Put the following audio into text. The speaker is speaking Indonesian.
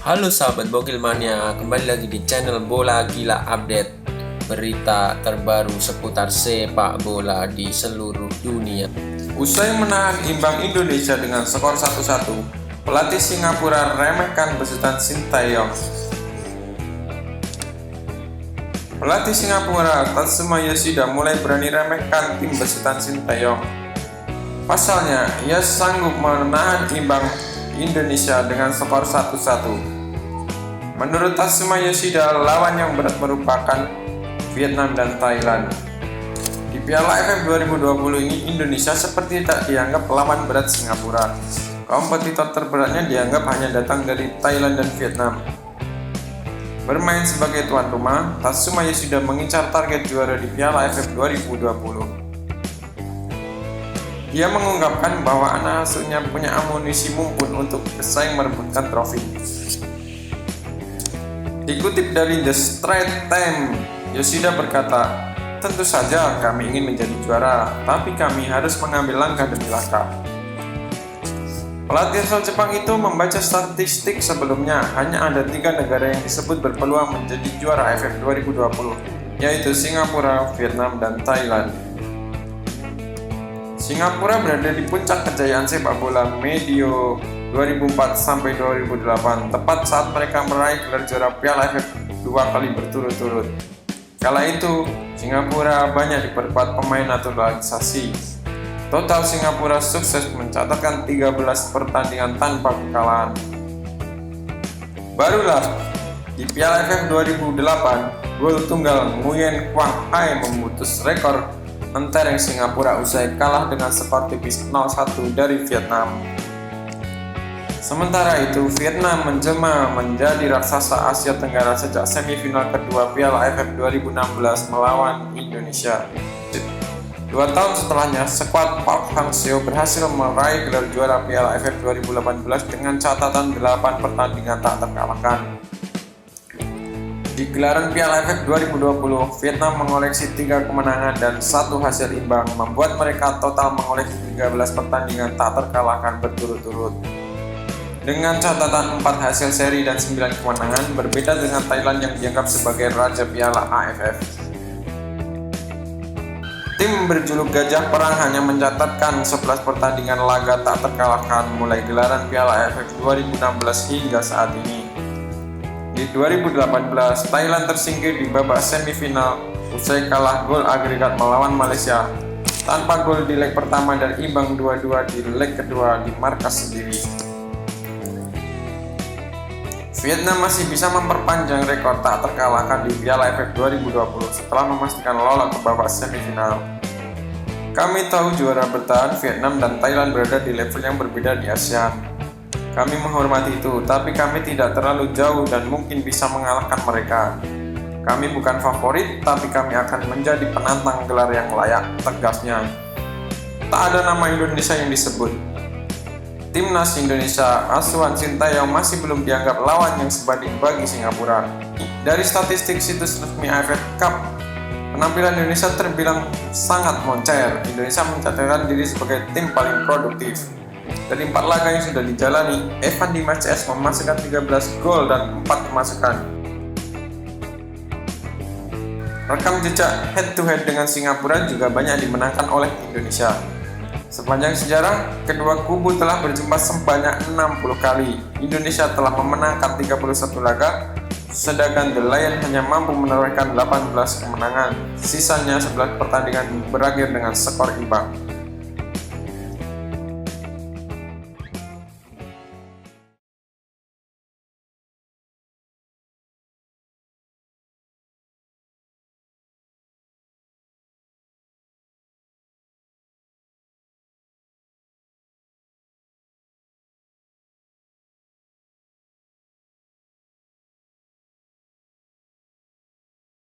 Halo sahabat Bogil Mania, kembali lagi di channel Bola Gila Update. Berita terbaru seputar sepak bola di seluruh dunia. Usai menahan imbang Indonesia dengan skor 1-1, pelatih Singapura remehkan besutan Sintayong. Pelatih Singapura Tatsuma Yoshida mulai berani remehkan tim besutan Sintayong. Pasalnya, ia sanggup menahan imbang Indonesia dengan skor 1-1. Menurut Tatsuma Yoshida, lawan yang berat merupakan Vietnam dan Thailand. Di Piala AFF 2020 ini, Indonesia seperti tak dianggap lawan berat Singapura. Kompetitor terberatnya dianggap hanya datang dari Thailand dan Vietnam. Bermain sebagai tuan rumah, Tatsuma Yoshida mengincar target juara di Piala AFF 2020. Dia mengungkapkan bahwa anak asuhnya punya amunisi mumpun untuk bersaing merebutkan trofi. Dikutip dari The Straits Times, Yoshida berkata, "Tentu saja kami ingin menjadi juara, tapi kami harus mengambil langkah demi langkah." Pelatih asal Jepang itu membaca statistik sebelumnya, hanya ada 3 negara yang disebut berpeluang menjadi juara AFF 2020, yaitu Singapura, Vietnam, dan Thailand. Singapura berada di puncak kejayaan sepak bola medio 2004 sampai 2008, tepat saat mereka meraih gelar juara Piala AFF 2 kali berturut-turut. Kala itu, Singapura banyak diperkuat pemain naturalisasi. Total Singapura sukses mencatatkan 13 pertandingan tanpa kekalahan. Barulah di Piala AFF 2008, gol tunggal Nguyen Quang Hai memutus rekor mentereng Singapura usai kalah dengan skor tipis 0-1 dari Vietnam. Sementara itu, Vietnam menjelma menjadi raksasa Asia Tenggara sejak semifinal kedua Piala AFF 2016 melawan Indonesia. 2 tahun setelahnya, skuad Park Hang-seo berhasil meraih gelar juara Piala AFF 2018 dengan catatan 8 pertandingan tak terkalahkan. Di gelaran Piala AFF 2020, Vietnam mengoleksi 3 kemenangan dan 1 hasil imbang, membuat mereka total mengoleksi 13 pertandingan tak terkalahkan berturut-turut. Dengan catatan 4 hasil seri dan 9 kemenangan, berbeda dengan Thailand yang dianggap sebagai raja Piala AFF. Tim berjuluk Gajah Perang hanya mencatatkan 11 pertandingan laga tak terkalahkan mulai gelaran Piala AFF 2016 hingga saat ini. Di 2018, Thailand tersingkir di babak semifinal usai kalah gol agregat melawan Malaysia, tanpa gol di leg pertama dan imbang 2-2 di leg kedua di markas sendiri. Vietnam masih bisa memperpanjang rekor tak terkalahkan di Piala AFF 2020 setelah memastikan lolos ke babak semifinal. Kami tahu juara bertahan Vietnam dan Thailand berada di level yang berbeda di ASEAN. Kami menghormati itu, tapi kami tidak terlalu jauh dan mungkin bisa mengalahkan mereka. Kami bukan favorit, tapi kami akan menjadi penantang gelar yang layak, tegasnya. Tak ada nama Indonesia yang disebut. Timnas Indonesia asuhan Sintayong masih belum dianggap lawan yang sebanding bagi Singapura. Dari statistik situs resmi AFF Cup, penampilan Indonesia terbilang sangat moncer. Indonesia mencatatkan diri sebagai tim paling produktif. Dari 4 laga yang sudah dijalani, Evan Dimas CS memasukkan 13 gol dan 4 kemasukan. Rekam jejak head-to-head dengan Singapura juga banyak dimenangkan oleh Indonesia. Sepanjang sejarah, kedua kubu telah berjumpa sebanyak 60 kali. Indonesia telah memenangkan 31 laga, sedangkan The Lion hanya mampu menorehkan 18 kemenangan. Sisanya 11 pertandingan berakhir dengan skor imbang.